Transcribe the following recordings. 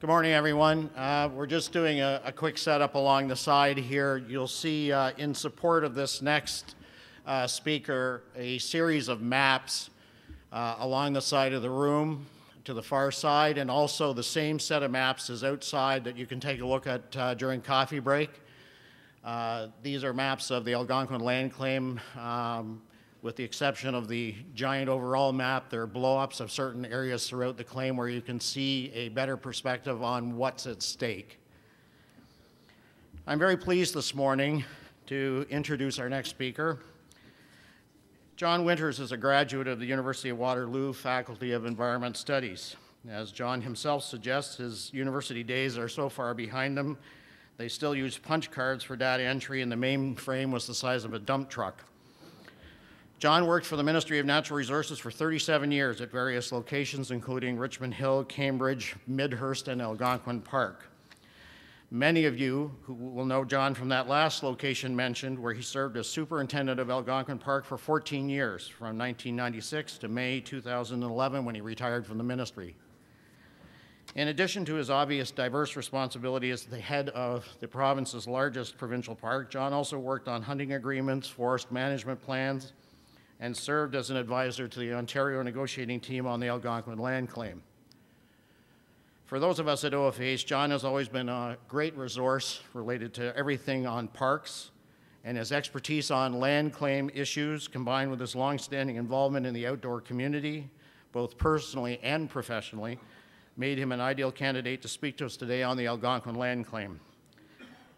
Good morning, everyone. We're just doing a quick setup along the side here. You'll see in support of this next speaker a series of maps along the side of the room to the far side, and also the same set of maps is outside that you can take a look at during coffee break. These are maps of the Algonquin land claim. With the exception of the giant overall map, there are blow-ups of certain areas throughout the claim where you can see a better perspective on what's at stake. I'm very pleased this morning to introduce our next speaker. John Winters is a graduate of the University of Waterloo Faculty of Environment Studies. As John himself suggests, his university days are so far behind him, they still use punch cards for data entry, and the mainframe was the size of a dump truck. John worked for the Ministry of Natural Resources for 37 years at various locations, including Richmond Hill, Cambridge, Midhurst, and Algonquin Park. Many of you who will know John from that last location mentioned, where he served as Superintendent of Algonquin Park for 14 years, from 1996 to May 2011, when he retired from the ministry. In addition to his obvious diverse responsibility as the head of the province's largest provincial park, John also worked on hunting agreements, forest management plans, and served as an advisor to the Ontario negotiating team on the Algonquin land claim. For those of us at OFAH, John has always been a great resource related to everything on parks, and his expertise on land claim issues, combined with his longstanding involvement in the outdoor community, both personally and professionally, made him an ideal candidate to speak to us today on the Algonquin land claim.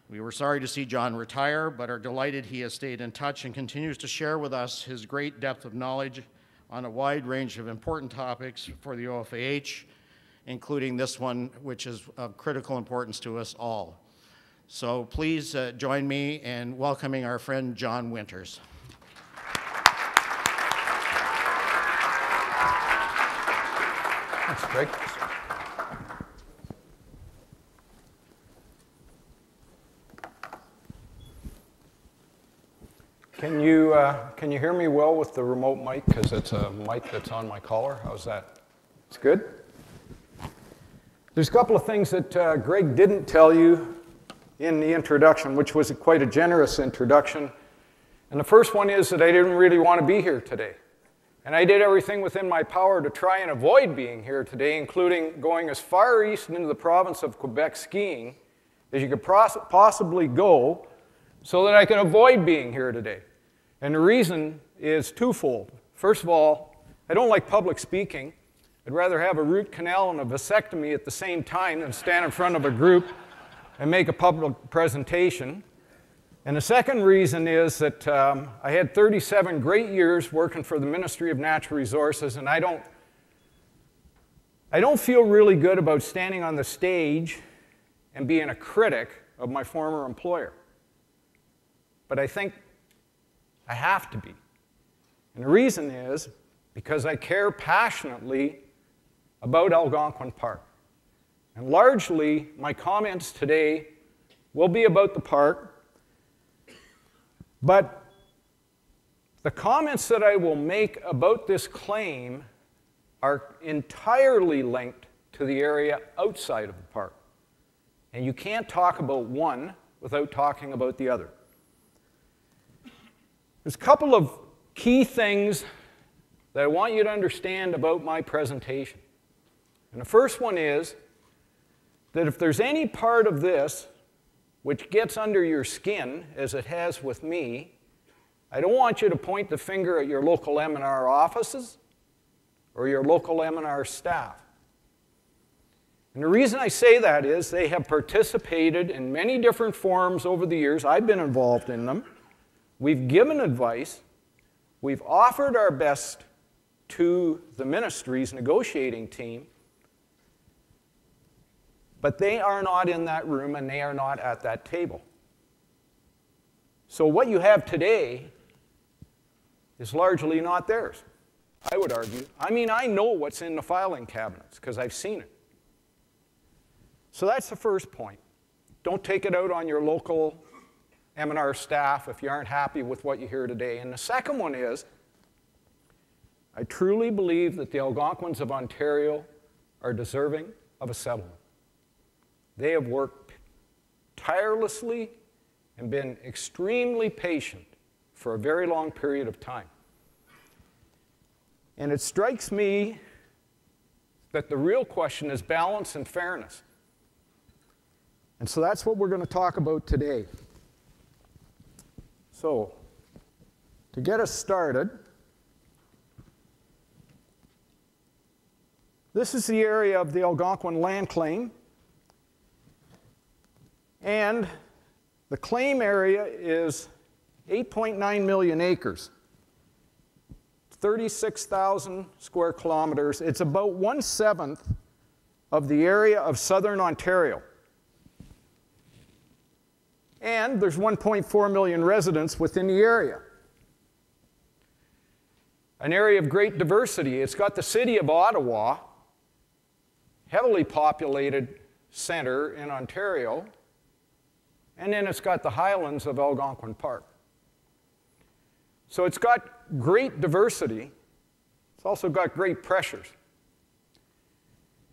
We were sorry to see John retire, but are delighted he has stayed in touch and continues to share with us his great depth of knowledge on a wide range of important topics for the OFAH, including this one, which is of critical importance to us all. So please join me in welcoming our friend John Winters. Thanks, Greg. Can you hear me well with the remote mic? Because it's a mic that's on my collar. How's that? It's good? There's a couple of things that Greg didn't tell you in the introduction, which was quite a generous introduction. And the first one is that I didn't really want to be here today. And I did everything within my power to try and avoid being here today, including going as far east into the province of Quebec skiing as you could possibly go so that I could avoid being here today. And the reason is twofold. First of all, I don't like public speaking. I'd rather have a root canal and a vasectomy at the same time than stand in front of a group and make a public presentation. And the second reason is that I had 37 great years working for the Ministry of Natural Resources, and I don't feel really good about standing on the stage and being a critic of my former employer. But I think I have to be. And the reason is because I care passionately about Algonquin Park. And largely, my comments today will be about the park, but the comments that I will make about this claim are entirely linked to the area outside of the park. And you can't talk about one without talking about the other. There's a couple of key things that I want you to understand about my presentation. And the first one is that if there's any part of this which gets under your skin, as it has with me, I don't want you to point the finger at your local M&R offices or your local M&R staff. And the reason I say that is they have participated in many different forums over the years. I've been involved in them. We've given advice. We've offered our best to the ministry's negotiating team. But they are not in that room, and they are not at that table. So what you have today is largely not theirs, I would argue. I mean, I know what's in the filing cabinets because I've seen it. So that's the first point. Don't take it out on your local M&R staff if you aren't happy with what you hear today. And the second one is, I truly believe that the Algonquins of Ontario are deserving of a settlement. They have worked tirelessly and been extremely patient for a very long period of time. And it strikes me that the real question is balance and fairness. And so that's what we're going to talk about today. So, to get us started, this is the area of the Algonquin land claim. And the claim area is 8.9 million acres, 36,000 square kilometers. It's about 1/7 of the area of southern Ontario. And there's 1.4 million residents within the area. An area of great diversity. It's got the city of Ottawa, heavily populated center in Ontario, and then it's got the highlands of Algonquin Park. So it's got great diversity. It's also got great pressures.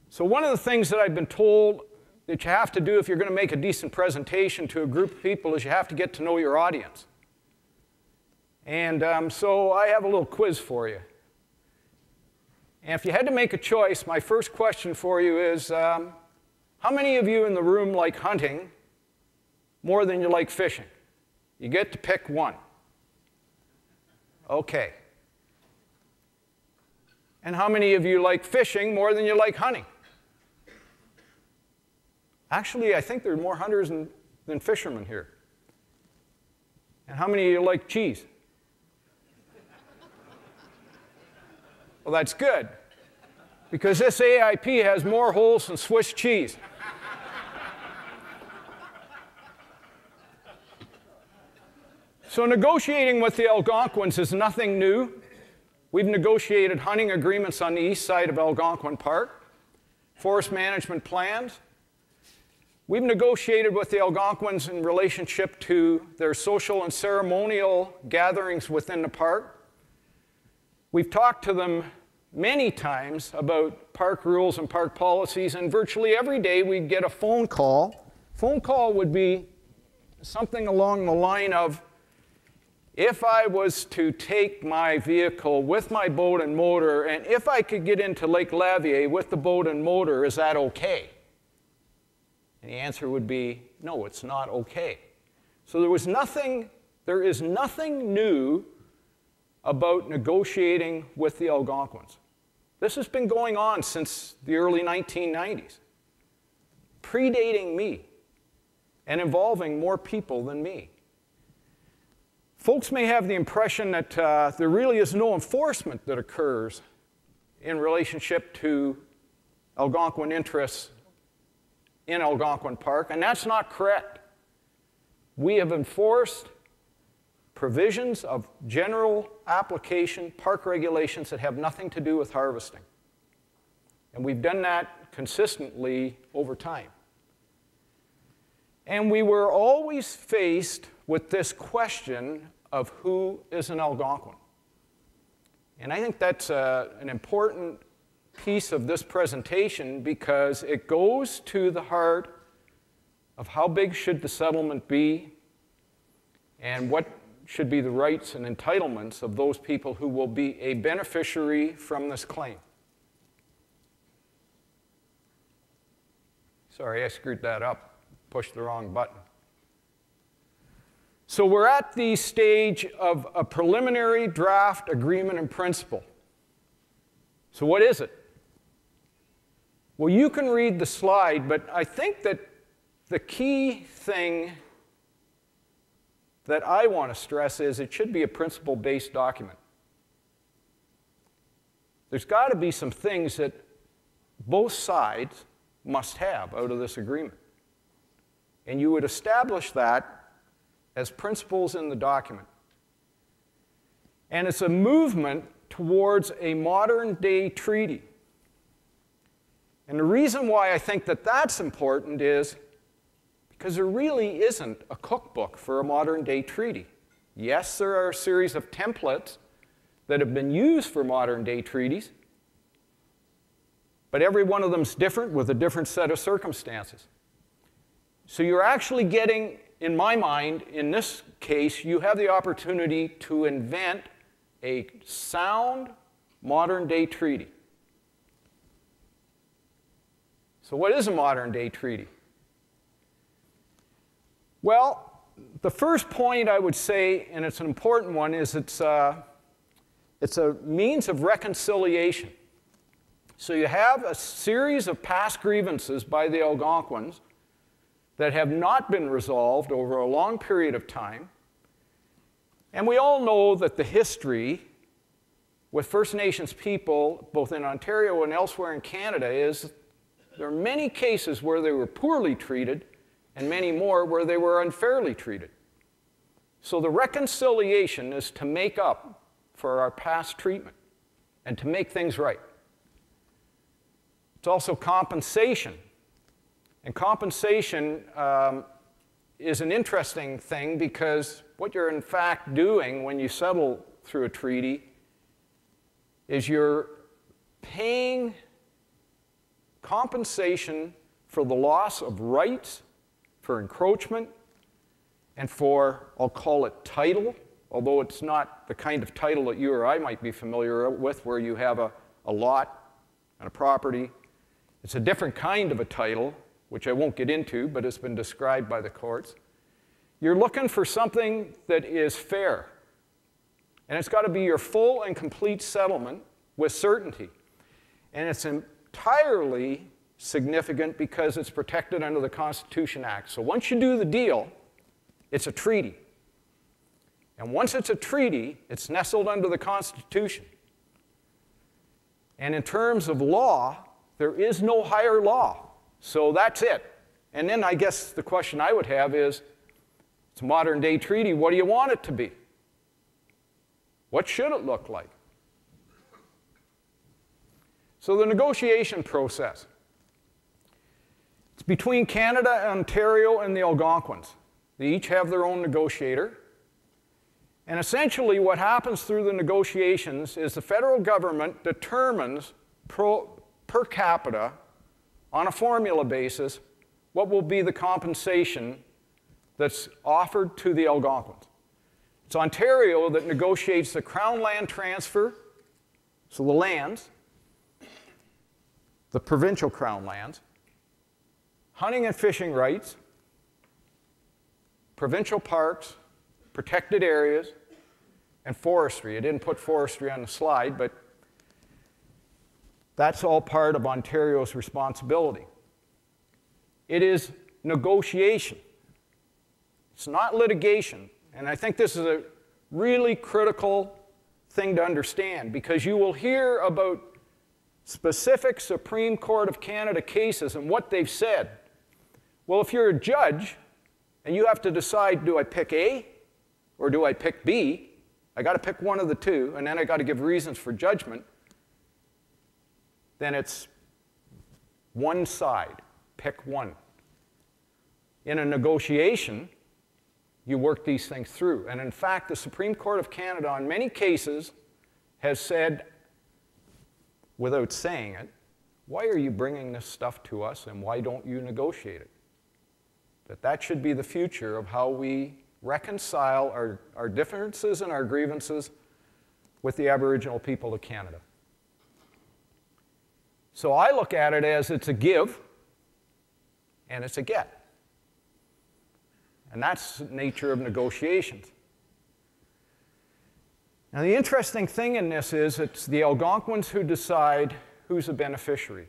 So one of the things that I've been told that you have to do if you're going to make a decent presentation to a group of people is you have to get to know your audience. And so I have a little quiz for you. And if you had to make a choice, my first question for you is, how many of you in the room like hunting more than you like fishing? You get to pick one. Okay. And how many of you like fishing more than you like hunting? Actually, I think there are more hunters than fishermen here. And how many of you like cheese? Well, that's good, because this AIP has more holes than Swiss cheese. So negotiating with the Algonquins is nothing new. We've negotiated hunting agreements on the east side of Algonquin Park, forest management plans. We've negotiated with the Algonquins in relationship to their social and ceremonial gatherings within the park. We've talked to them many times about park rules and park policies, and virtually every day we'd get a phone call. Phone call would be something along the line of, if I was to take my vehicle with my boat and motor, and if I could get into Lake Lavier with the boat and motor, is that okay? And the answer would be, no, it's not okay. So there is nothing new about negotiating with the Algonquins. This has been going on since the early 1990s, predating me and involving more people than me. Folks may have the impression that there really is no enforcement that occurs in relationship to Algonquin interests in Algonquin Park, and that's not correct. We have enforced provisions of general application park regulations that have nothing to do with harvesting. And we've done that consistently over time. And we were always faced with this question of who is an Algonquin. And I think that's an important piece of this presentation, because it goes to the heart of how big should the settlement be and what should be the rights and entitlements of those people who will be a beneficiary from this claim. Sorry, I screwed that up, pushed the wrong button. So we're at the stage of a preliminary draft agreement in principle. So what is it? Well, you can read the slide, but I think that the key thing that I want to stress is it should be a principle-based document. There's got to be some things that both sides must have out of this agreement. And you would establish that as principles in the document. And it's a movement towards a modern-day treaty. And the reason why I think that that's important is because there really isn't a cookbook for a modern-day treaty. Yes, there are a series of templates that have been used for modern-day treaties, but every one of them is different with a different set of circumstances. So you're actually getting, in my mind, in this case, you have the opportunity to invent a sound modern-day treaty. So what is a modern-day treaty? Well, the first point I would say, and it's an important one, is it's a means of reconciliation. So you have a series of past grievances by the Algonquins that have not been resolved over a long period of time. And we all know that the history with First Nations people, both in Ontario and elsewhere in Canada, is there are many cases where they were poorly treated and many more where they were unfairly treated. So the reconciliation is to make up for our past treatment and to make things right. It's also compensation. And compensation is an interesting thing because what you're in fact doing when you settle through a treaty is you're paying compensation for the loss of rights, for encroachment, and for, I'll call it title, although it's not the kind of title that you or I might be familiar with, where you have a lot and a property. It's a different kind of a title, which I won't get into, but it's been described by the courts. You're looking for something that is fair. And it's got to be your full and complete settlement with certainty. And it's entirely significant because it's protected under the Constitution Act. So once you do the deal, it's a treaty. And once it's a treaty, it's nestled under the Constitution. And in terms of law, there is no higher law. So that's it. And then I guess the question I would have is, it's a modern-day treaty, what do you want it to be? What should it look like? So the negotiation process. It's between Canada, Ontario, and the Algonquins. They each have their own negotiator. And essentially what happens through the negotiations is the federal government determines per capita, on a formula basis, what will be the compensation that's offered to the Algonquins. It's Ontario that negotiates the Crown land transfer, so the lands, the provincial Crown lands, hunting and fishing rights, provincial parks, protected areas, and forestry. I didn't put forestry on the slide, but that's all part of Ontario's responsibility. It is negotiation. It's not litigation. And I think this is a really critical thing to understand because you will hear about specific Supreme Court of Canada cases and what they've said. Well, if you're a judge and you have to decide, do I pick A or do I pick B? I got to pick one of the two, and then I got to give reasons for judgment. Then it's one side, pick one. In a negotiation, you work these things through. And in fact, the Supreme Court of Canada, on many cases, has said, without saying it, why are you bringing this stuff to us and why don't you negotiate it? That should be the future of how we reconcile our differences and our grievances with the Aboriginal people of Canada. So I look at it as it's a give and it's a get. And that's the nature of negotiations. Now the interesting thing in this is it's the Algonquins who decide who's a beneficiary.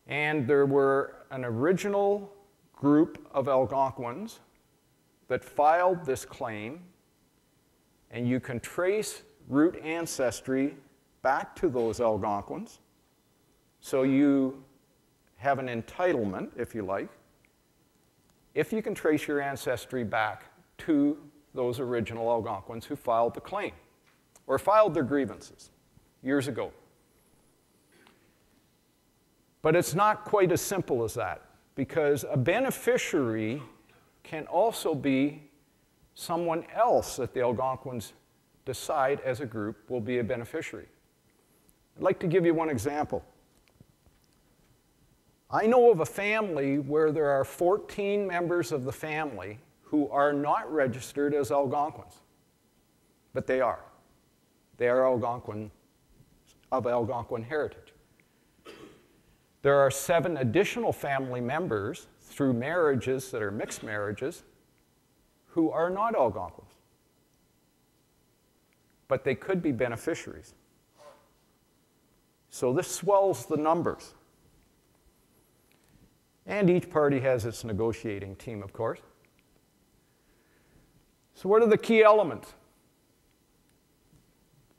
And there were an original group of Algonquins that filed this claim, and you can trace root ancestry back to those Algonquins. So you have an entitlement, if you like, if you can trace your ancestry back to those original Algonquins who filed the claim or filed their grievances years ago. But it's not quite as simple as that, because a beneficiary can also be someone else that the Algonquins decide as a group will be a beneficiary. I'd like to give you one example. I know of a family where there are 14 members of the family who are not registered as Algonquins, but they are. They are Algonquin, of Algonquin heritage. There are 7 additional family members through marriages that are mixed marriages who are not Algonquins, but they could be beneficiaries. So this swells the numbers. And each party has its negotiating team, of course. So what are the key elements?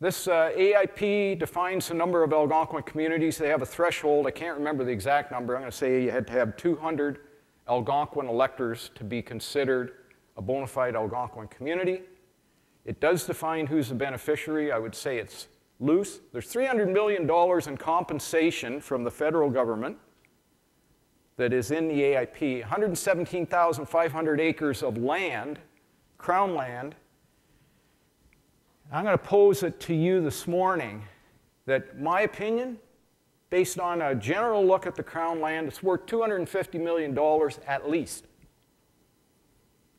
This AIP defines the number of Algonquin communities. They have a threshold. I can't remember the exact number. I'm going to say you had to have 200 Algonquin electors to be considered a bona fide Algonquin community. It does define who's a beneficiary. I would say it's loose. There's $300 million in compensation from the federal government that is in the AIP, 117,500 acres of land, Crown land. I'm going to pose it to you this morning that my opinion, based on a general look at the Crown land, it's worth $250 million at least.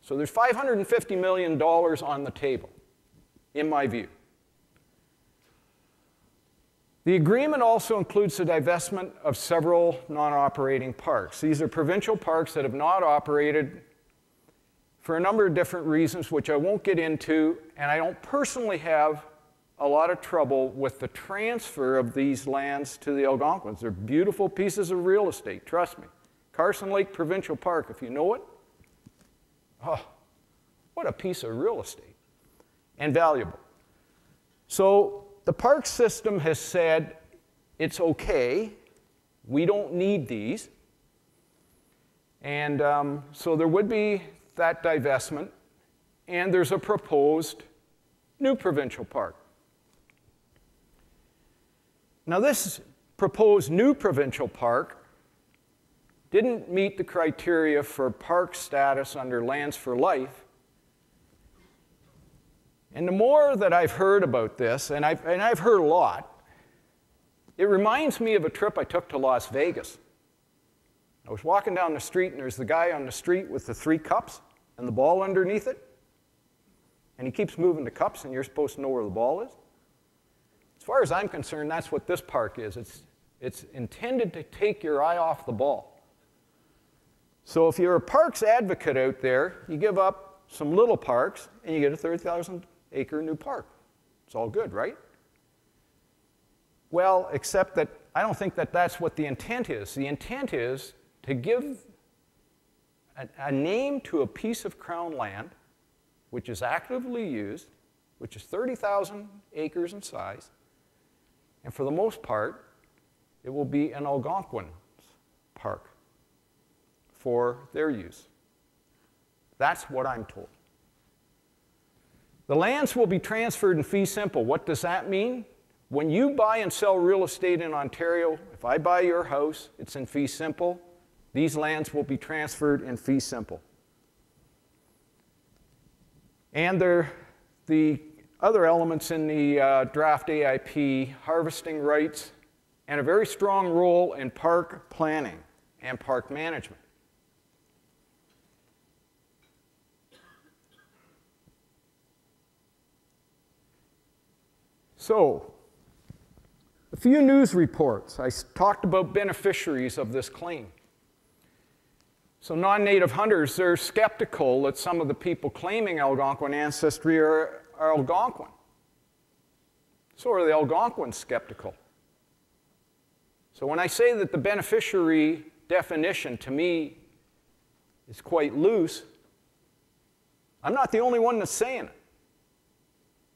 So there's $550 million on the table, in my view. The agreement also includes the divestment of several non-operating parks. These are provincial parks that have not operated for a number of different reasons, which I won't get into, and I don't personally have a lot of trouble with the transfer of these lands to the Algonquins. They're beautiful pieces of real estate, trust me. Carson Lake Provincial Park, if you know it, oh, what a piece of real estate, and valuable. So the park system has said, it's okay, we don't need these. And so there would be that divestment, and there's a proposed new provincial park. Now this proposed new provincial park didn't meet the criteria for park status under Lands for Life. And the more that I've heard about this, and I've heard a lot, it reminds me of a trip I took to Las Vegas. I was walking down the street, and there's the guy on the street with the 3 cups and the ball underneath it. And he keeps moving the cups, and you're supposed to know where the ball is. As far as I'm concerned, that's what this park is. It's intended to take your eye off the ball. So if you're a parks advocate out there, you give up some little parks, and you get a 30,000-acre new park. It's all good, right? Well, except that I don't think that that's what the intent is. The intent is to give a name to a piece of Crown land which is actively used, which is 30,000 acres in size, and for the most part, it will be an Algonquin park for their use. That's what I'm told. The lands will be transferred in fee simple. What does that mean? When you buy and sell real estate in Ontario, if I buy your house, it's in fee simple. These lands will be transferred in fee simple. And the other elements in the draft AIP, harvesting rights, and a very strong role in park planning and park management. So, a few news reports. I talked about beneficiaries of this claim. So non-native hunters, they're skeptical that some of the people claiming Algonquin ancestry are Algonquin. So are the Algonquins skeptical. So when I say that the beneficiary definition to me is quite loose, I'm not the only one that's saying it.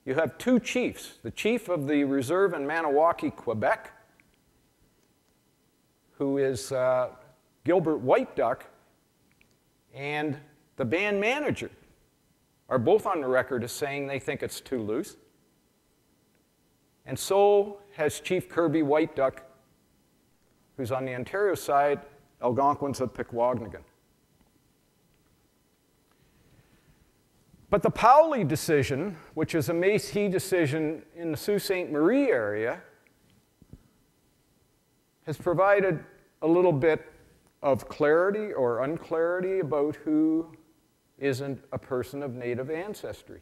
You have 2 chiefs, the chief of the reserve in Maniwaki, Quebec, who is Gilbert White Duck, and the band manager are both on the record as saying they think it's too loose. And so has Chief Kirby White Duck, who's on the Ontario side, Algonquins of Pikwagnagan. But the Powley decision, which is a Métis decision in the Sault Ste. Marie area, has provided a little bit of clarity or unclarity about who isn't a person of Native ancestry.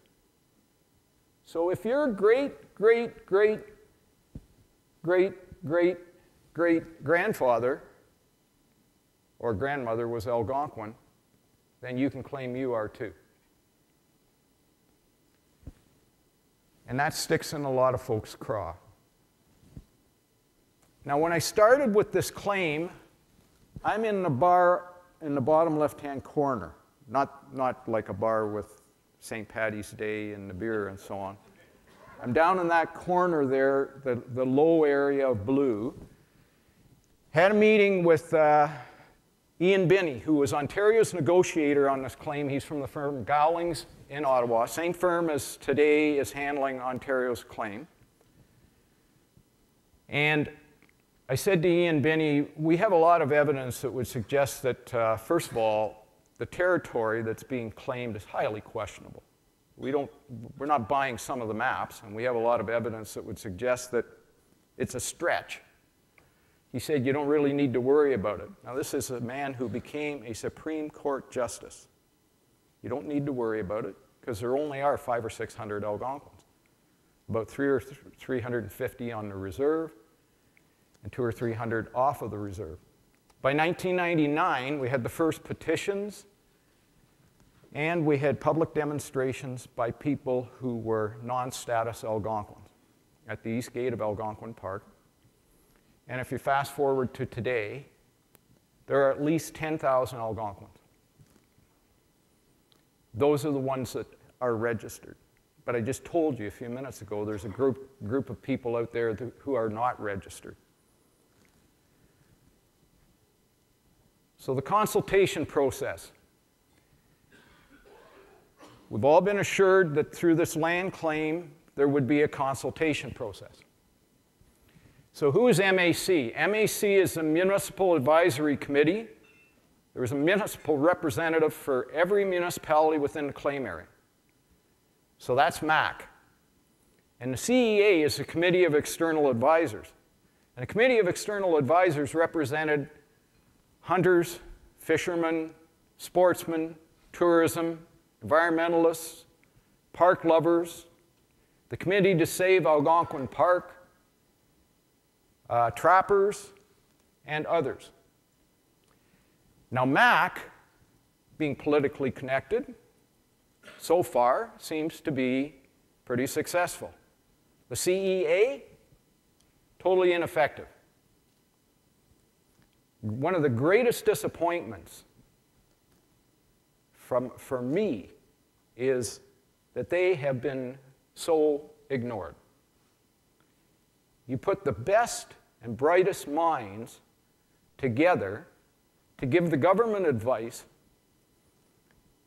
So if your great-great-great-great-great-grandfather or grandmother was Algonquin, then you can claim you are too. And that sticks in a lot of folks' craw. Now, when I started with this claim, I'm in the bar in the bottom left-hand corner, not like a bar with St. Paddy's Day and the beer and so on. I'm down in that corner there, the low area of blue. Had a meeting with Ian Binney, who was Ontario's negotiator on this claim. He's from the firm Gowlings in Ottawa, same firm as today is handling Ontario's claim. And I said to Ian Binney, we have a lot of evidence that would suggest that, first of all, the territory that's being claimed is highly questionable. We're not buying some of the maps, and we have a lot of evidence that would suggest that it's a stretch. He said, you don't really need to worry about it. Now, this is a man who became a Supreme Court justice. You don't need to worry about it, because there only are 500 or 600 Algonquins, about 300 or 350 on the reserve, and 200 or 300 off of the reserve. By 1999, we had the first petitions, and we had public demonstrations by people who were non-status Algonquins at the east gate of Algonquin Park. And if you fast forward to today, there are at least 10,000 Algonquins. Those are the ones that are registered. But I just told you a few minutes ago, there's a group of people out there who are not registered. So the consultation process. We've all been assured that through this land claim, there would be a consultation process. So who is MAC? MAC is the Municipal Advisory Committee. There is a municipal representative for every municipality within the claim area. So that's MAC. And the CEA is the Committee of External Advisors. And the Committee of External Advisors represented hunters, fishermen, sportsmen, tourism, environmentalists, park lovers, the Committee to Save Algonquin Park, trappers, and others. Now, MAC, being politically connected, so far seems to be pretty successful. The CEA, totally ineffective. One of the greatest disappointments for me is that they have been so ignored. You put the best and brightest minds together to give the government advice,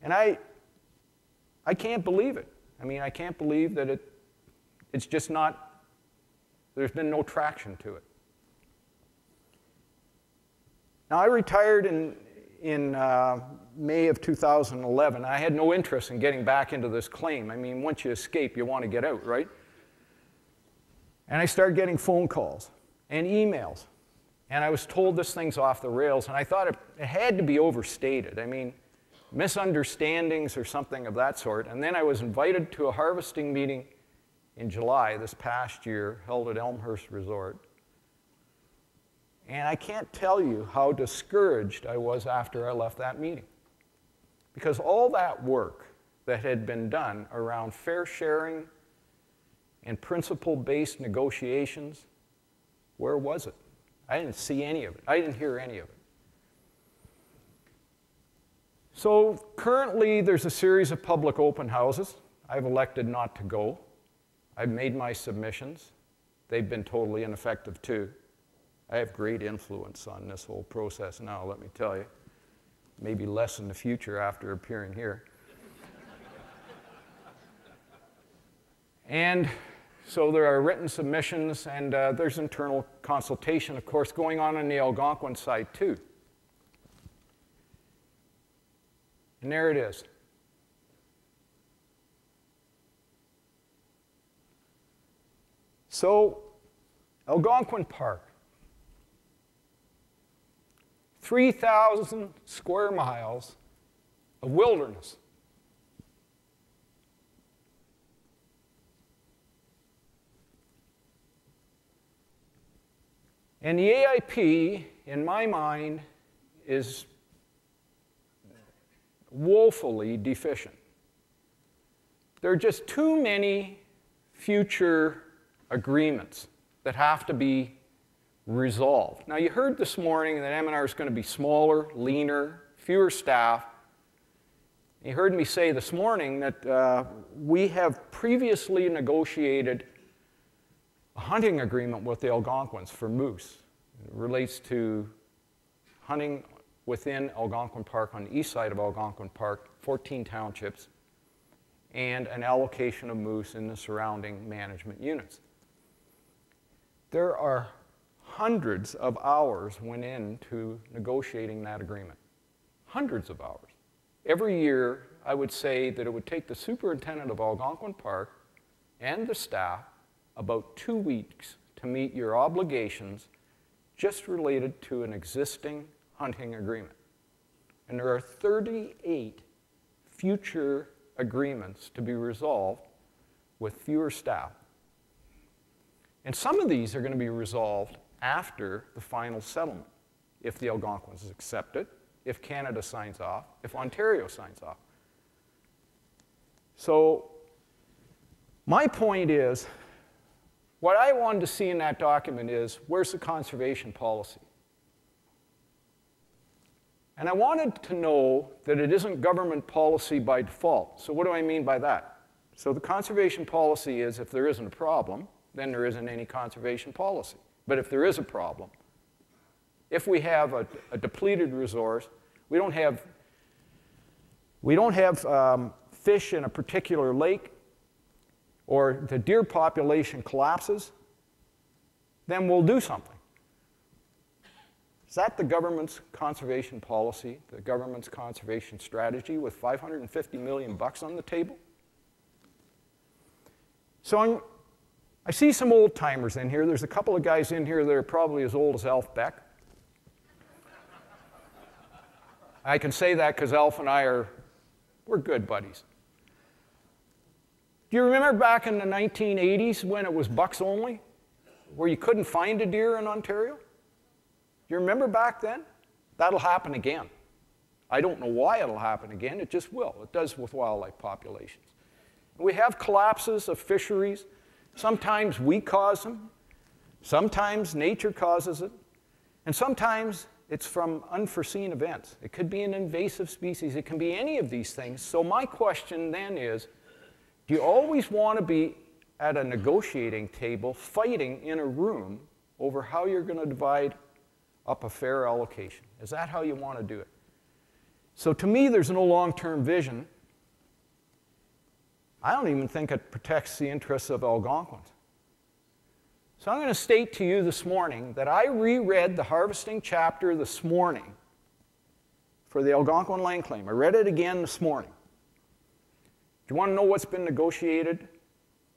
and I can't believe it. I mean, I can't believe that it's just not, there's been no traction to it. Now, I retired in May of 2011. I had no interest in getting back into this claim. I mean, once you escape, you want to get out, right? And I started getting phone calls and emails. And I was told this thing's off the rails, and I thought it had to be overstated. I mean, misunderstandings or something of that sort. And then I was invited to a harvesting meeting in July this past year, held at Elmhurst Resort. And I can't tell you how discouraged I was after I left that meeting. Because all that work that had been done around fair sharing and principle-based negotiations, where was it? I didn't see any of it. I didn't hear any of it. So currently, there's a series of public open houses. I've elected not to go. I've made my submissions. They've been totally ineffective, too. I have great influence on this whole process now, let me tell you. Maybe less in the future after appearing here. And so there are written submissions, and there's internal consultation, of course, going on the Algonquin side, too. And there it is. So, Algonquin Park. 3,000 square miles of wilderness. And the AIP, in my mind, is woefully deficient. There are just too many future agreements that have to be resolved. Now, you heard this morning that M&R is going to be smaller, leaner, fewer staff. You heard me say this morning that we have previously negotiated a hunting agreement with the Algonquins for moose. It relates to hunting within Algonquin Park, on the east side of Algonquin Park, 14 townships, and an allocation of moose in the surrounding management units. There are hundreds of hours went into negotiating that agreement. Hundreds of hours. Every year, I would say that it would take the superintendent of Algonquin Park and the staff about 2 weeks to meet your obligations just related to an existing hunting agreement. And there are 38 future agreements to be resolved with fewer staff. And some of these are going to be resolved after the final settlement, if the Algonquins accept it, if Canada signs off, if Ontario signs off. So my point is, what I wanted to see in that document is, where's the conservation policy? And I wanted to know that it isn't government policy by default. So what do I mean by that? So the conservation policy is, if there isn't a problem, then there isn't any conservation policy. But if there is a problem, if we have a depleted resource, we don't have fish in a particular lake, or the deer population collapses, then we'll do something. Is that the government's conservation policy, the government's conservation strategy with $550 million on the table? So I see some old timers in here. There's a couple of guys in here that are probably as old as Alf Beck. I can say that because Alf and I we're good buddies. Do you remember back in the 1980s when it was bucks only, where you couldn't find a deer in Ontario? Do you remember back then? That'll happen again. I don't know why it'll happen again. It just will. It does with wildlife populations. We have collapses of fisheries. Sometimes we cause them. Sometimes nature causes it. And sometimes it's from unforeseen events. It could be an invasive species. It can be any of these things. So my question then is, do you always want to be at a negotiating table fighting in a room over how you're going to divide up a fair allocation? Is that how you want to do it? So to me, there's no long-term vision. I don't even think it protects the interests of Algonquins. So I'm going to state to you this morning that I reread the harvesting chapter this morning for the Algonquin land claim. I read it again this morning. Do you want to know what's been negotiated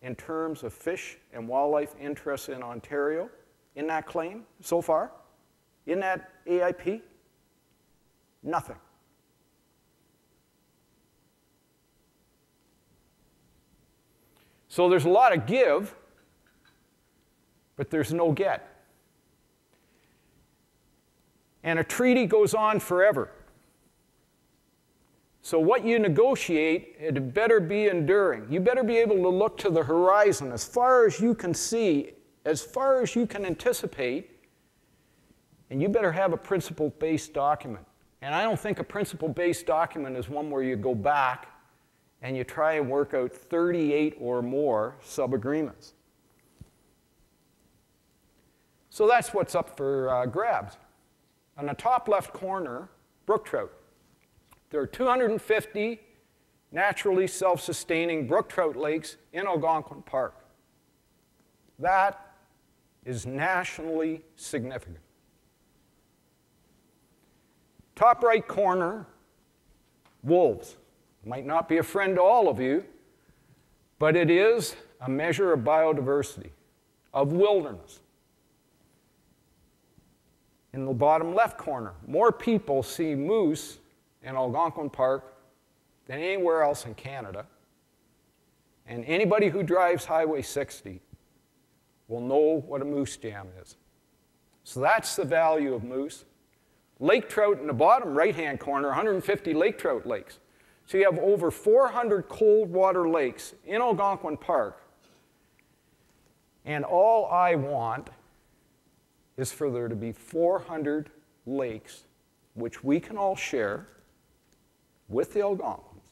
in terms of fish and wildlife interests in Ontario in that claim so far? In that AIP? Nothing. So there's a lot of give, but there's no get. And a treaty goes on forever. So what you negotiate, it better be enduring. You better be able to look to the horizon as far as you can see, as far as you can anticipate, and you better have a principle-based document. And I don't think a principle-based document is one where you go back and you try and work out 38 or more sub-agreements. So that's what's up for grabs. On the top left corner, brook trout. There are 250 naturally self-sustaining brook trout lakes in Algonquin Park. That is nationally significant. Top right corner, wolves. Might not be a friend to all of you, but it is a measure of biodiversity, of wilderness. in the bottom left corner. More people see moose in Algonquin Park than anywhere else in Canada. And anybody who drives Highway 60 will know what a moose jam is. So that's the value of moose. Lake trout in the bottom right-hand corner, 150 lake trout lakes. So you have over 400 cold water lakes in Algonquin Park. And all I want is for there to be 400 lakes which we can all share with the Algonquins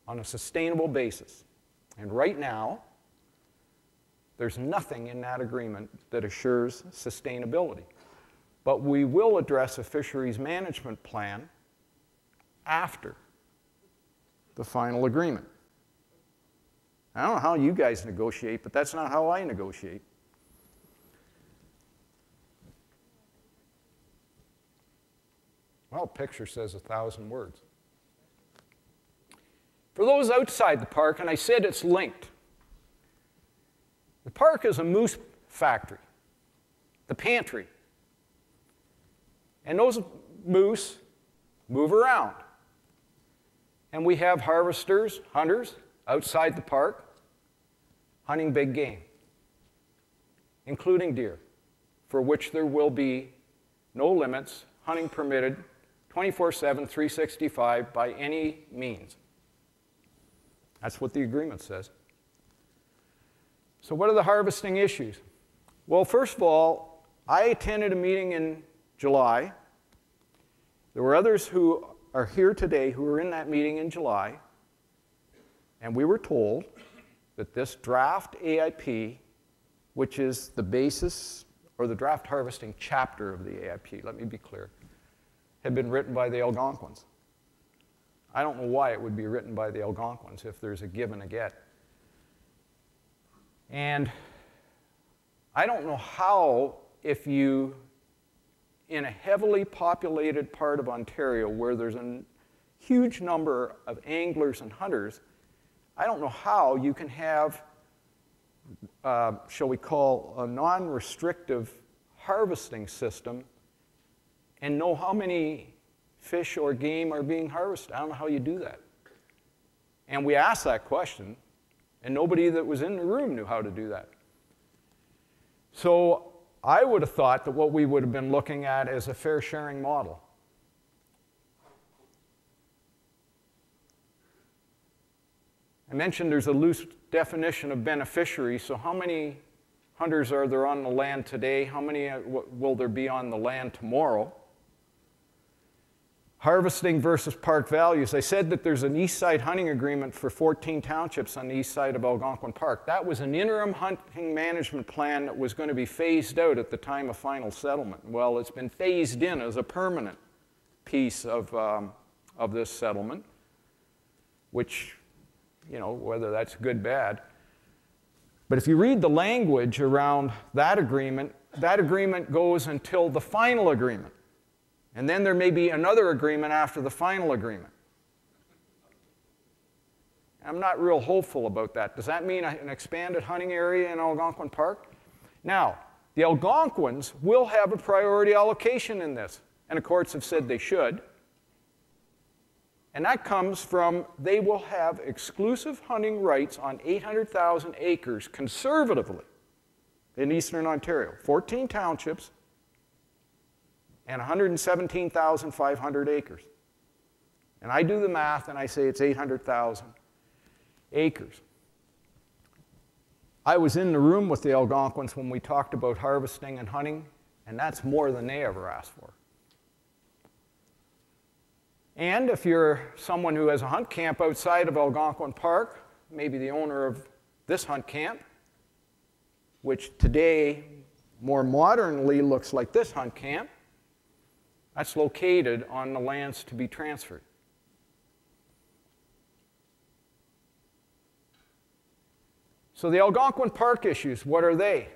on a sustainable basis. And right now, there's nothing in that agreement that assures sustainability. But we will address a fisheries management plan after the final agreement. I don't know how you guys negotiate, but that's not how I negotiate. Well, a picture says 1,000 words. For those outside the park, and I said it's linked, the park is a moose factory, the pantry. And those moose move around. And we have harvesters, hunters, outside the park, hunting big game, including deer, for which there will be no limits, hunting permitted 24/7, 365 by any means. That's what the agreement says. So what are the harvesting issues? Well, first of all, I attended a meeting in July. There were others who are here today who were in that meeting in July, and we were told that this draft AIP, which is the basis, or the draft harvesting chapter of the AIP, let me be clear, had been written by the Algonquins. I don't know why it would be written by the Algonquins if there's a give and a get. And I don't know how, if you, in a heavily populated part of Ontario where there's a huge number of anglers and hunters, I don't know how you can have, shall we call, a non-restrictive harvesting system and know how many fish or game are being harvested. I don't know how you do that. And we asked that question, and nobody that was in the room knew how to do that. So I would have thought that what we would have been looking at is a fair sharing model. I mentioned there's a loose definition of beneficiary, so how many hunters are there on the land today? How many will there be on the land tomorrow? Harvesting versus park values. I said that there's an east side hunting agreement for 14 townships on the east side of Algonquin Park. That was an interim hunting management plan that was going to be phased out at the time of final settlement. Well, it's been phased in as a permanent piece of this settlement, which, you know, whether that's good, bad. But if you read the language around that agreement goes until the final agreement. And then there may be another agreement after the final agreement. I'm not real hopeful about that. Does that mean an expanded hunting area in Algonquin Park? Now, the Algonquins will have a priority allocation in this, and the courts have said they should. And that comes from they will have exclusive hunting rights on 800,000 acres conservatively in eastern Ontario, 14 townships, and 117,500 acres. And I do the math and I say it's 800,000 acres. I was in the room with the Algonquins when we talked about harvesting and hunting, and that's more than they ever asked for. And if you're someone who has a hunt camp outside of Algonquin Park, maybe the owner of this hunt camp, which today more modernly looks like this hunt camp, that's located on the lands to be transferred. So the Algonquin Park issues, what are they?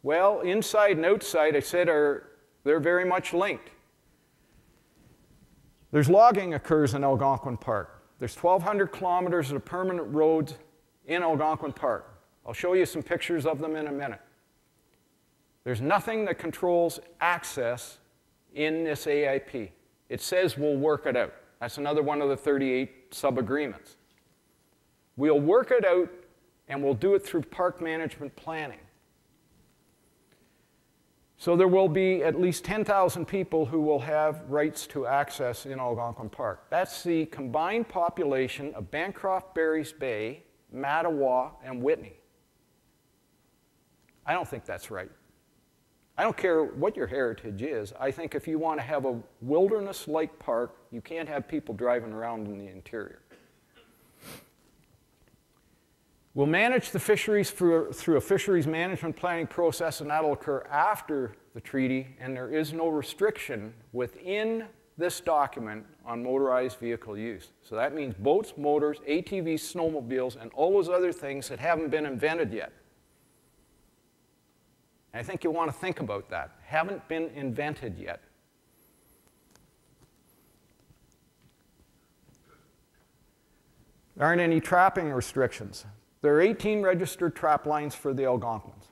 Well, inside and outside, I said, they're very much linked. There's logging occurs in Algonquin Park. There's 1,200 kilometers of permanent roads in Algonquin Park. I'll show you some pictures of them in a minute. There's nothing that controls access in this AIP. It says we'll work it out. That's another one of the 38 sub-agreements. We'll work it out, and we'll do it through park management planning. So there will be at least 10,000 people who will have rights to access in Algonquin Park. That's the combined population of Bancroft, Barry's Bay, Mattawa, and Whitney. I don't think that's right. I don't care what your heritage is. I think if you want to have a wilderness-like park, you can't have people driving around in the interior. We'll manage the fisheries through a fisheries management planning process, and that'll occur after the treaty, and there is no restriction within this document on motorized vehicle use. So that means boats, motors, ATVs, snowmobiles, and all those other things that haven't been invented yet. And I think you want to think about that. Haven't been invented yet. There aren't any trapping restrictions. There are 18 registered trap lines for the Algonquins.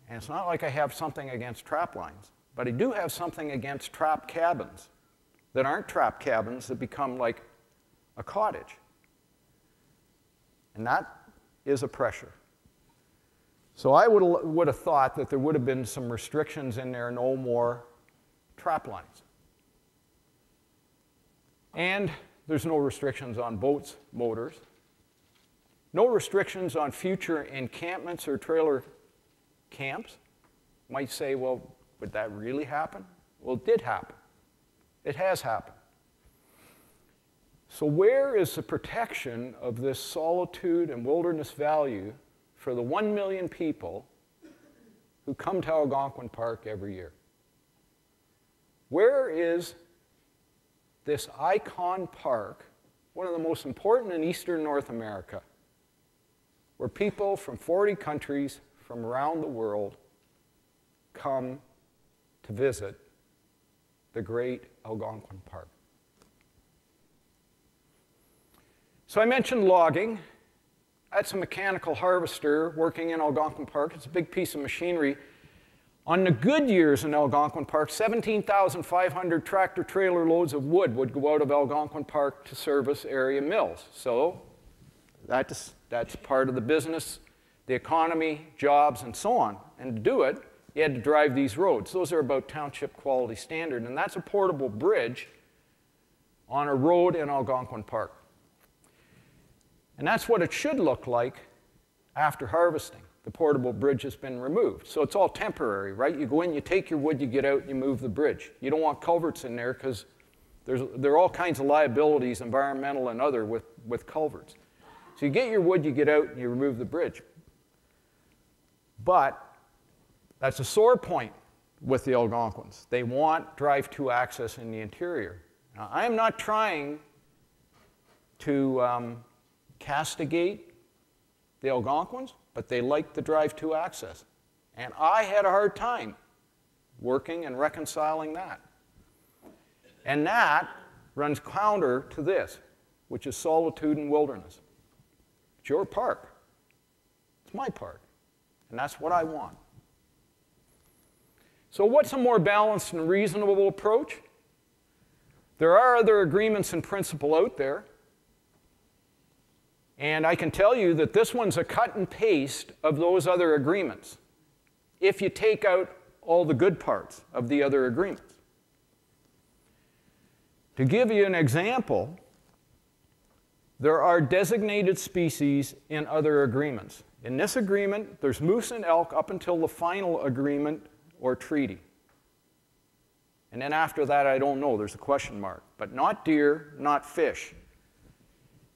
And it's not like I have something against trap lines, but I do have something against trap cabins that aren't trap cabins that become like a cottage. And that is a pressure. So I would have thought that there would have been some restrictions in there, no more trap lines. And there's no restrictions on boats, motors. No restrictions on future encampments or trailer camps. You might say, well, would that really happen? Well, it did happen. It has happened. So where is the protection of this solitude and wilderness value for the 1 million people who come to Algonquin Park every year? Where is this icon park, one of the most important in eastern North America, where people from 40 countries from around the world come to visit the great Algonquin Park? So I mentioned logging. That's a mechanical harvester working in Algonquin Park. It's a big piece of machinery. On the good years in Algonquin Park, 17,500 tractor-trailer loads of wood would go out of Algonquin Park to service area mills. So that's part of the business, the economy, jobs, and so on. And to do it, you had to drive these roads. Those are about township quality standard, and that's a portable bridge on a road in Algonquin Park. And that's what it should look like after harvesting. The portable bridge has been removed. So it's all temporary, right? You go in, you take your wood, you get out, you move the bridge. You don't want culverts in there because there are all kinds of liabilities, environmental and other, with culverts. So you get your wood, you get out, and you remove the bridge. But that's a sore point with the Algonquins. They want drive-to access in the interior. Now, I am not trying to castigate the Algonquins, but they like the drive-to access. And I had a hard time working and reconciling that. And that runs counter to this, which is solitude and wilderness. It's your park. It's my park. And that's what I want. So what's a more balanced and reasonable approach? There are other agreements in principle out there. And I can tell you that this one's a cut and paste of those other agreements, if you take out all the good parts of the other agreements. To give you an example, there are designated species in other agreements. In this agreement, there's moose and elk up until the final agreement or treaty. And then after that, I don't know, there's a question mark. But not deer, not fish.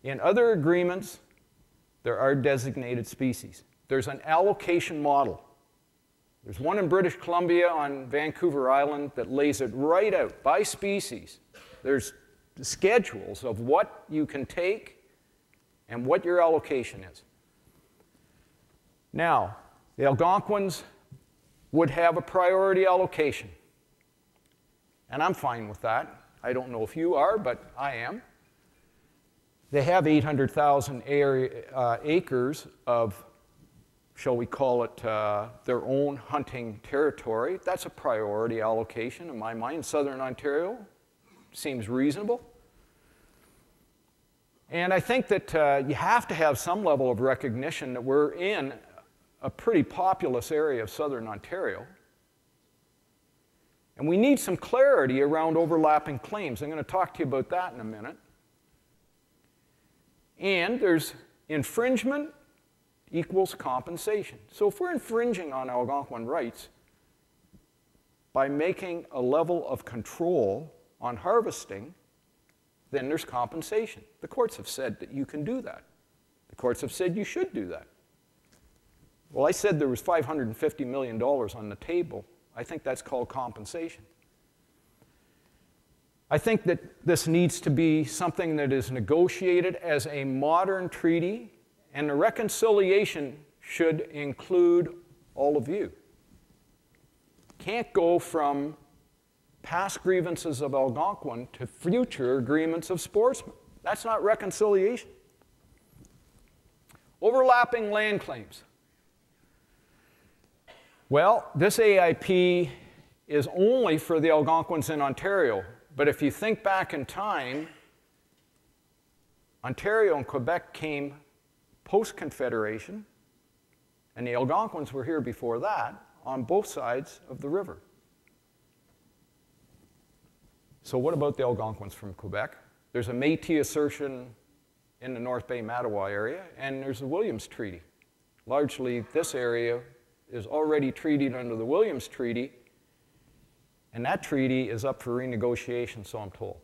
In other agreements, there are designated species. There's an allocation model. There's one in British Columbia on Vancouver Island that lays it right out by species. There's schedules of what you can take and what your allocation is. Now, the Algonquins would have a priority allocation. And I'm fine with that. I don't know if you are, but I am. They have 800,000 acres of shall we call it, their own hunting territory. That's a priority allocation in my mind. Southern Ontario seems reasonable. And I think that you have to have some level of recognition that we're in a pretty populous area of Southern Ontario. And we need some clarity around overlapping claims. I'm going to talk to you about that in a minute. And there's infringement equals compensation. So if we're infringing on Algonquin rights by making a level of control on harvesting, then there's compensation. The courts have said that you can do that. The courts have said you should do that. Well, I said there was $550 million on the table. I think that's called compensation. I think that this needs to be something that is negotiated as a modern treaty, and the reconciliation should include all of you. Can't go from past grievances of Algonquin to future agreements of sportsmen. That's not reconciliation. Overlapping land claims. Well, this AIP is only for the Algonquins in Ontario. But if you think back in time, Ontario and Quebec came post-Confederation, and the Algonquins were here before that on both sides of the river. So what about the Algonquins from Quebec? There's a Métis assertion in the North Bay Mattawa area, and there's the Williams Treaty. Largely, this area is already treated under the Williams Treaty, and that treaty is up for renegotiation, so I'm told.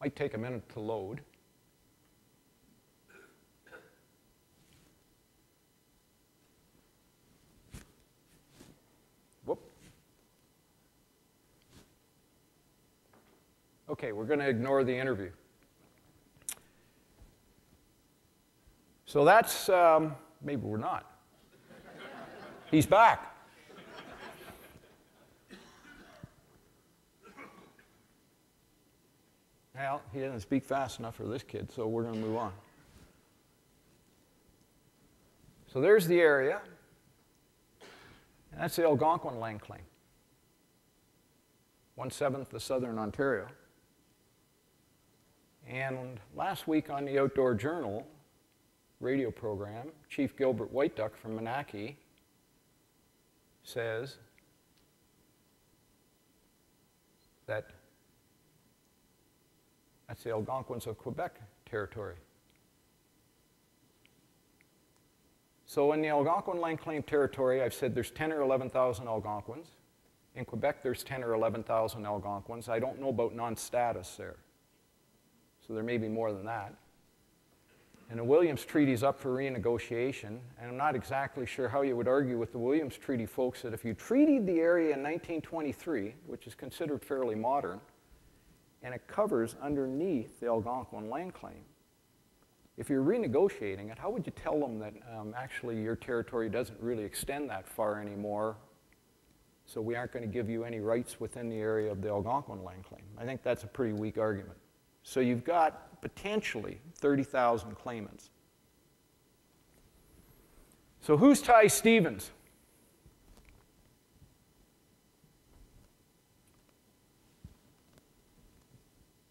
Might take a minute to load. Whoop. Okay, we're going to ignore the interview. So that's, maybe we're not. He's back. Well, he doesn't speak fast enough for this kid, so we're going to move on. So there's the area. And that's the Algonquin land claim. 1/7 of Southern Ontario. And last week on the Outdoor Journal radio program, Chief Gilbert Whiteduck from Monackey says that that's the Algonquins of Quebec territory. So in the Algonquin land claim territory, I've said there's 10 or 11,000 Algonquins. In Quebec, there's 10 or 11,000 Algonquins. I don't know about non-status there. So there may be more than that. And the Williams Treaty is up for renegotiation, and I'm not exactly sure how you would argue with the Williams Treaty folks that if you treated the area in 1923, which is considered fairly modern, and it covers underneath the Algonquin land claim, if you're renegotiating it, how would you tell them that actually your territory doesn't really extend that far anymore, so we aren't going to give you any rights within the area of the Algonquin land claim? I think that's a pretty weak argument. So you've got potentially 30,000 claimants. So who's Ty Stevens?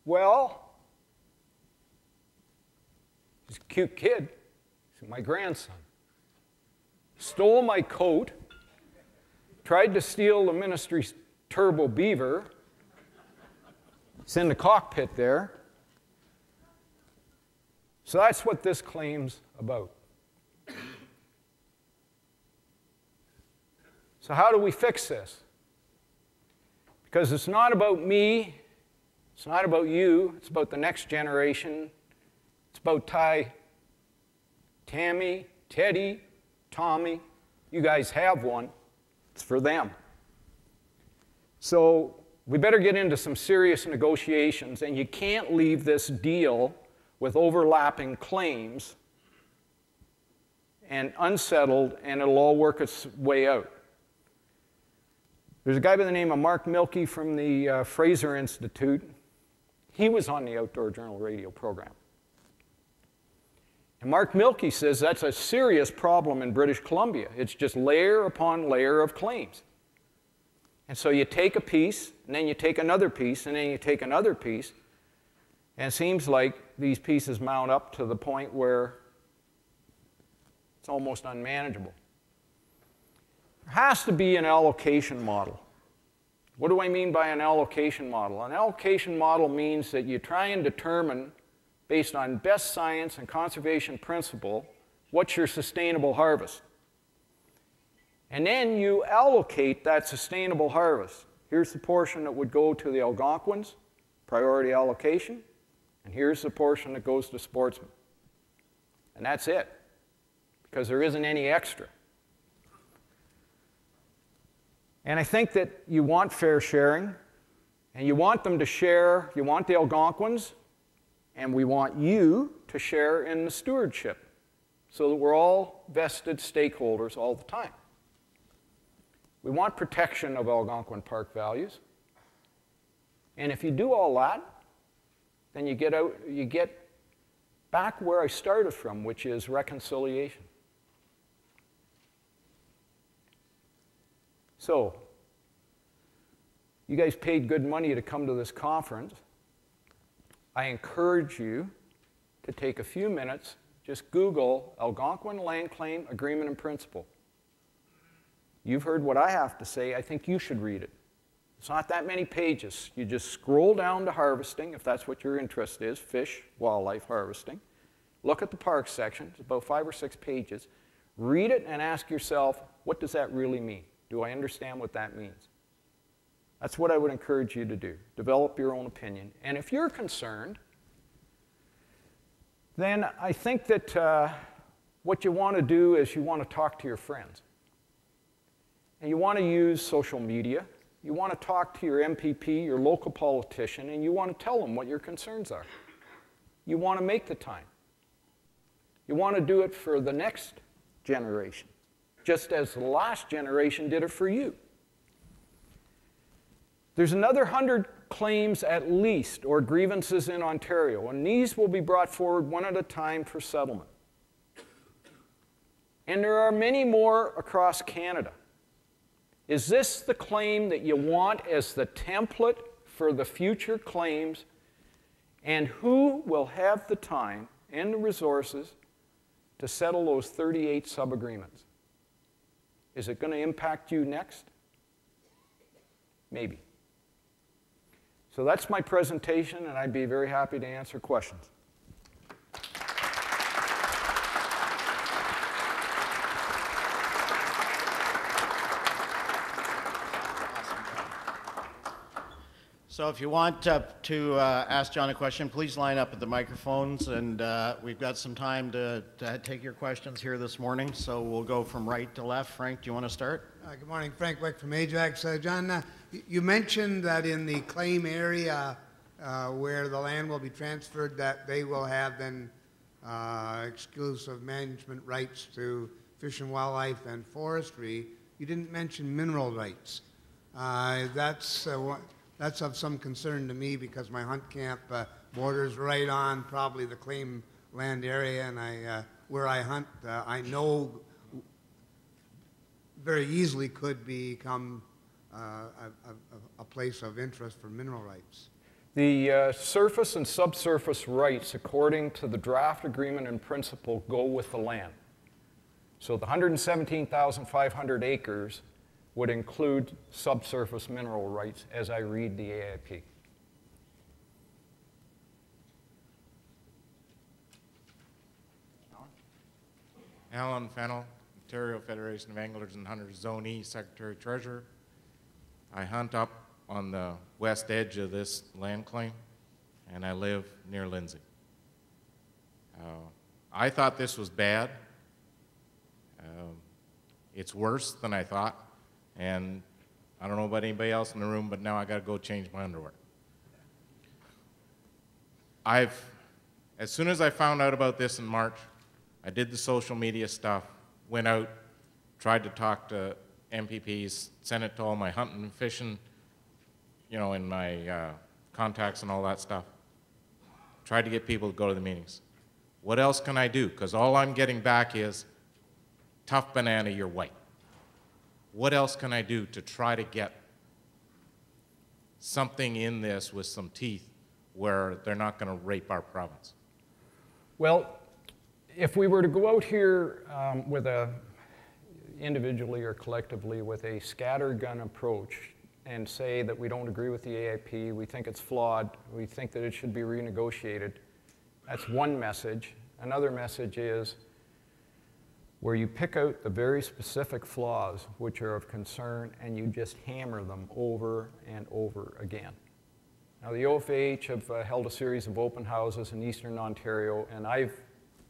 Well, he's a cute kid. He's my grandson. Stole my coat, tried to steal the ministry's turbo beaver. It's in the cockpit there. So that's what this claim's about. So how do we fix this? Because it's not about me, it's not about you, it's about the next generation. It's about Ty, Tammy, Teddy, Tommy. You guys have one. It's for them. So we better get into some serious negotiations, and you can't leave this deal with overlapping claims and unsettled, and it'll all work its way out. There's a guy by the name of Mark Milke from the Fraser Institute. He was on the Outdoor Journal radio program. And Mark Milke says that's a serious problem in British Columbia. It's just layer upon layer of claims. And so you take a piece, and then you take another piece, and then you take another piece, and it seems like these pieces mount up to the point where it's almost unmanageable. There has to be an allocation model. What do I mean by an allocation model? An allocation model means that you try and determine, based on best science and conservation principle, what's your sustainable harvest. And then you allocate that sustainable harvest. Here's the portion that would go to the Algonquins, priority allocation, and here's the portion that goes to sportsmen. And that's it, because there isn't any extra. And I think that you want fair sharing, and you want them to share, you want the Algonquins, and we want you to share in the stewardship, so that we're all vested stakeholders all the time. We want protection of Algonquin park values. And if you do all that, then you get back where I started from, which is reconciliation. So, you guys paid good money to come to this conference. I encourage you to take a few minutes, just Google Algonquin Land Claim Agreement in Principle. You've heard what I have to say. I think you should read it. It's not that many pages. You just scroll down to harvesting, if that's what your interest is, fish, wildlife harvesting. Look at the park section. It's about 5 or 6 pages. Read it and ask yourself, what does that really mean? Do I understand what that means? That's what I would encourage you to do. Develop your own opinion. And if you're concerned, then I think that what you want to do is you want to talk to your friends. And you want to use social media. You want to talk to your MPP, your local politician, and you want to tell them what your concerns are. You want to make the time. You want to do it for the next generation, just as the last generation did it for you. There's another 100 claims at least, or grievances in Ontario, and these will be brought forward one at a time for settlement. And there are many more across Canada. Is this the claim that you want as the template for the future claims? And who will have the time and the resources to settle those 38 sub-agreements? Is it going to impact you next? Maybe. So that's my presentation, and I'd be very happy to answer questions. So if you want to ask John a question, please line up at the microphones, and we've got some time to take your questions here this morning, so we'll go from right to left. Frank, do you want to start? Good morning, Frank Wick from Ajax. John, you mentioned that in the claim area where the land will be transferred, that they will have then exclusive management rights to fish and wildlife and forestry. You didn't mention mineral rights. That's of some concern to me because my hunt camp borders right on probably the claim land area, and where I hunt, I know very easily could become a place of interest for mineral rights. The surface and subsurface rights, according to the draft agreement in principle, go with the land. So the 117,500 acres would include subsurface mineral rights as I read the AIP. Alan Fennell, Ontario Federation of Anglers and Hunters, Zone E, Secretary Treasurer. I hunt up on the west edge of this land claim, and I live near Lindsay. I thought this was bad. It's worse than I thought. And I don't know about anybody else in the room, but now I got to go change my underwear. As soon as I found out about this in March, I did the social media stuff, went out, tried to talk to MPPs, sent it to all my hunting and fishing, you know, and my contacts and all that stuff. Tried to get people to go to the meetings. What else can I do? Because all I'm getting back is, tough banana, you're white. What else can I do to try to get something in this with some teeth where they're not going to rape our province? Well, if we were to go out here with individually or collectively with a scattergun approach and say that we don't agree with the AIP, we think it's flawed, we think that it should be renegotiated, that's one message. Another message is where you pick out the very specific flaws which are of concern and you just hammer them over and over again. Now, the OFAH have held a series of open houses in Eastern Ontario, and I've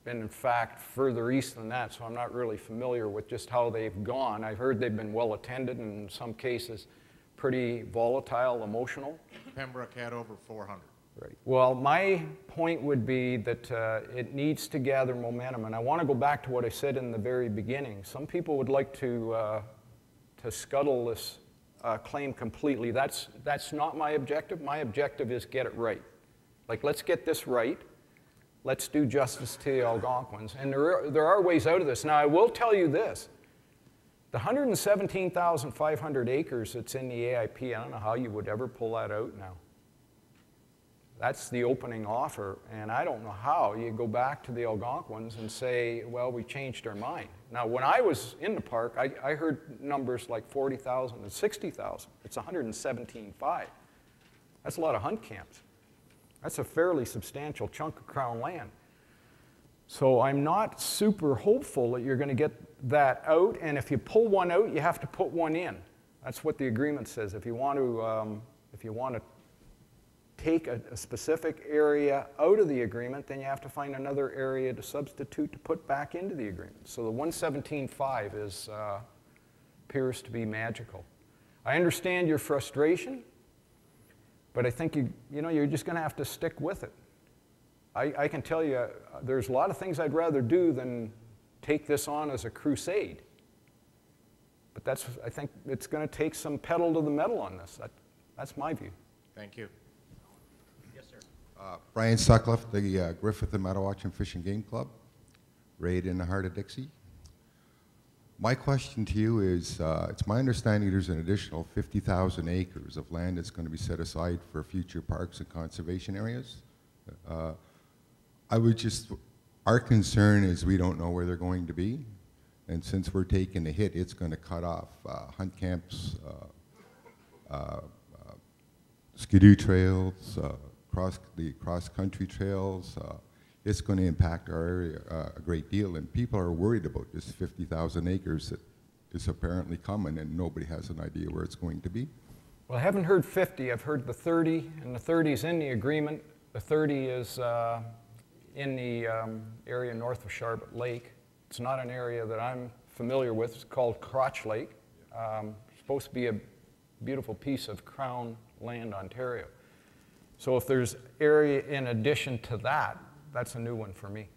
been, in fact, further east than that, so I'm not really familiar with just how they've gone. I've heard they've been well attended, and in some cases pretty volatile, emotional. Pembroke had over 400. Right. Well, my point would be that it needs to gather momentum, and I want to go back to what I said in the very beginning. Some people would like to scuttle this claim completely. That's not my objective. My objective is get it right. Like, let's get this right. Let's do justice to the Algonquins. And there are ways out of this. Now, I will tell you this. The 117,500 acres that's in the AIP, I don't know how you would ever pull that out now. That's the opening offer, and I don't know how you go back to the Algonquins and say, well, we changed our mind. Now, when I was in the park, I heard numbers like 40,000 and 60,000. It's 117,500. That's a lot of hunt camps. That's a fairly substantial chunk of Crown land. So I'm not super hopeful that you're going to get that out, and if you pull one out, you have to put one in. That's what the agreement says. If you want to take a specific area out of the agreement, then you have to find another area to substitute to put back into the agreement. So the 117.5 appears to be magical. I understand your frustration, but I think you're just going to have to stick with it. I can tell you there's a lot of things I'd rather do than take this on as a crusade. But I think it's going to take some pedal to the metal on this. That's my view. Thank you. Brian Sutcliffe, the Griffith and Meadowatch and Fish and Game Club, right in the heart of Dixie. My question to you is, it's my understanding there's an additional 50,000 acres of land that's going to be set aside for future parks and conservation areas. Our concern is we don't know where they're going to be, and since we're taking the hit, it's going to cut off hunt camps, skidoo trails, cross-country trails. It's going to impact our area a great deal, and people are worried about this 50,000 acres that is apparently coming, and nobody has an idea where it's going to be. Well, I haven't heard 50. I've heard the 30, and the 30 is in the agreement. The 30 is in the area north of Charbot Lake. It's not an area that I'm familiar with. It's called Crotch Lake. It's supposed to be a beautiful piece of Crown land, Ontario. So if there's area in addition to that, that's a new one for me.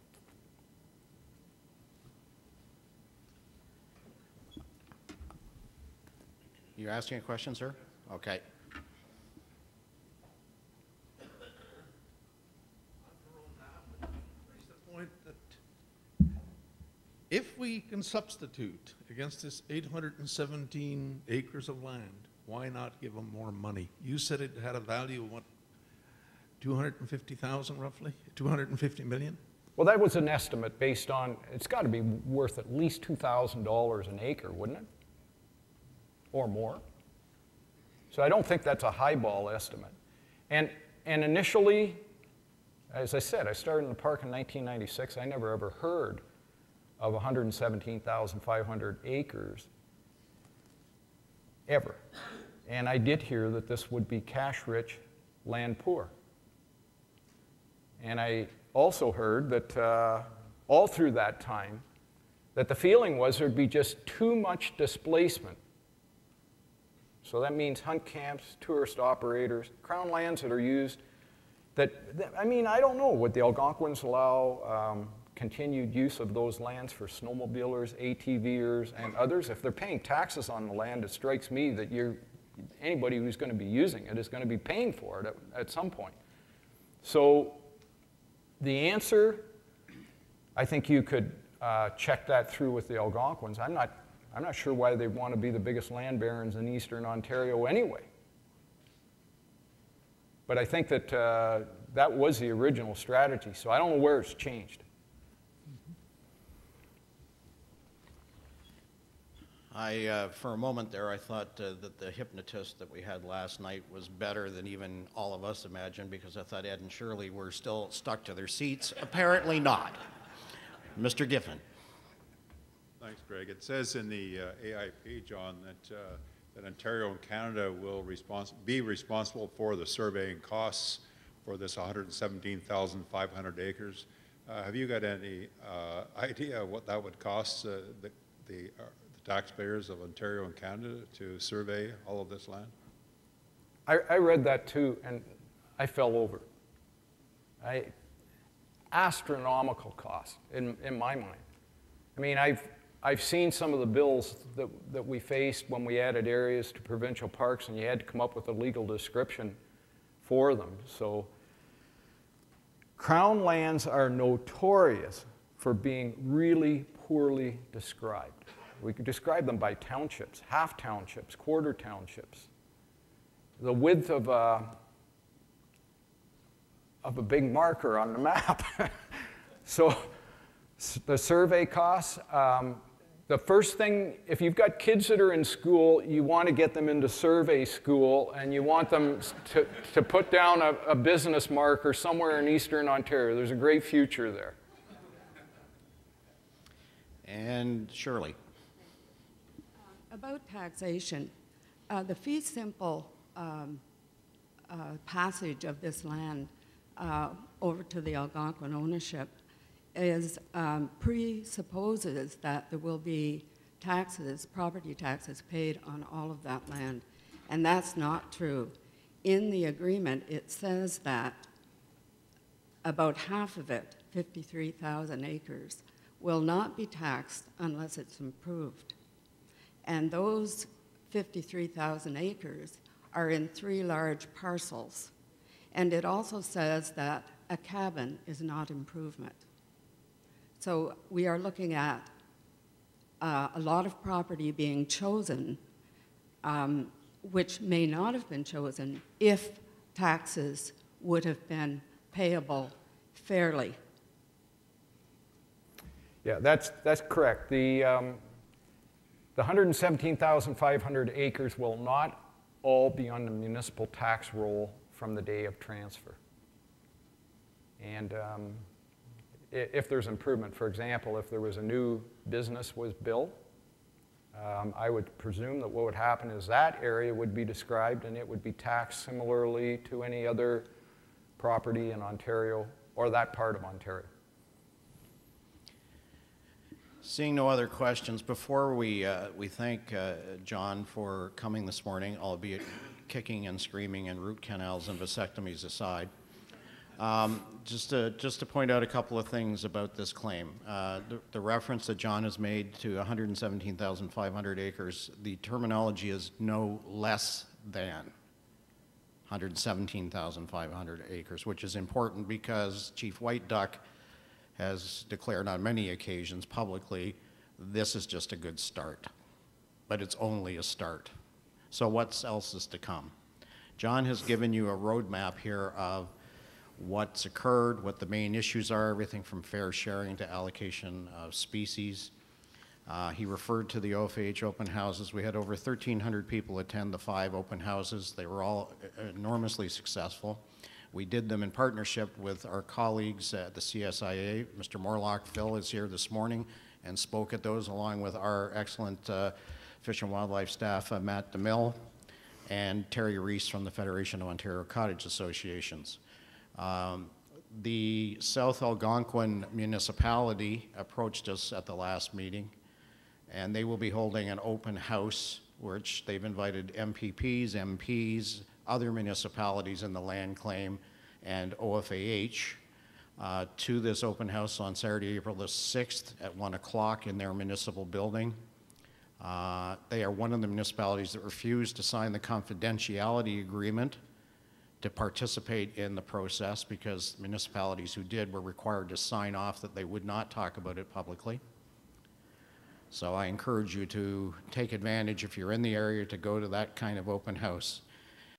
You asking a question, sir? Okay. The point that if we can substitute against this 817 acres of land, why not give them more money? You said it had a value of what, 250,000 roughly? 250 million? Well, that was an estimate based on, it's got to be worth at least $2,000 an acre, wouldn't it? Or more. So I don't think that's a highball estimate. And initially, as I said, I started in the park in 1996. I never ever heard of 117,500 acres, ever. And I did hear that this would be cash-rich, land-poor. And I also heard that all through that time, that the feeling was there'd be just too much displacement. So that means hunt camps, tourist operators, Crown lands that are used I mean, I don't know, would the Algonquins allow continued use of those lands for snowmobilers, ATVers, and others. If they're paying taxes on the land, it strikes me that anybody who's going to be using it is going to be paying for it at some point. So the answer, I think you could check that through with the Algonquins. I'm not sure why they want to be the biggest land barons in eastern Ontario anyway. But I think that that was the original strategy, so I don't know where it's changed. For a moment there, I thought that the hypnotist that we had last night was better than even all of us imagined, because I thought Ed and Shirley were still stuck to their seats. Apparently not. Mr. Giffen. Thanks, Greg. It says in the AIP, John, that Ontario and Canada will be responsible for the surveying costs for this 117,500 acres. Have you got any idea what that would cost the taxpayers of Ontario and Canada to survey all of this land? I read that too, and I fell over. Astronomical cost in my mind. I mean, I've seen some of the bills that we faced when we added areas to provincial parks, and you had to come up with a legal description for them. So Crown lands are notorious for being really poorly described. We could describe them by townships, half townships, quarter townships. The width of a big marker on the map. So the survey costs, the first thing, if you've got kids that are in school, you want to get them into survey school, and you want them to put down a business marker somewhere in eastern Ontario. There's a great future there. And Shirley. About taxation, the fee simple passage of this land over to the Algonquin ownership presupposes that there will be taxes, property taxes paid on all of that land, and that's not true. In the agreement, it says that about half of it, 53,000 acres, will not be taxed unless it's improved. And those 53,000 acres are in 3 large parcels. And it also says that a cabin is not improvement. So we are looking at a lot of property being chosen, which may not have been chosen if taxes would have been payable fairly. Yeah, that's correct. The 117,500 acres will not all be on the municipal tax roll from the day of transfer. And if there's improvement, for example, if there was a new business was built, I would presume that what would happen is that area would be described and it would be taxed similarly to any other property in Ontario or that part of Ontario. Seeing no other questions, before we thank John for coming this morning, albeit kicking and screaming and root canals and vasectomies aside, just to point out a couple of things about this claim. The reference that John has made to 117,500 acres, the terminology is no less than 117,500 acres, which is important because Chief White Duck has declared on many occasions publicly, this is just a good start, but it's only a start. So what else is to come? John has given you a roadmap here of what's occurred, what the main issues are, everything from fair sharing to allocation of species. He referred to the OFAH open houses. We had over 1,300 people attend the 5 open houses. They were all enormously successful. We did them in partnership with our colleagues at the CSIA. Mr. Morlock, Phil, is here this morning and spoke at those along with our excellent Fish and Wildlife staff, Matt DeMille, and Terry Reese from the Federation of Ontario Cottage Associations. The South Algonquin municipality approached us at the last meeting, and they will be holding an open house which they've invited MPPs, MPs, other municipalities in the land claim, and OFAH to this open house on Saturday, April the 6th at 1 o'clock in their municipal building. They are one of the municipalities that refused to sign the confidentiality agreement to participate in the process, because municipalities who did were required to sign off that they would not talk about it publicly. So I encourage you to take advantage, if you're in the area, to go to that kind of open house.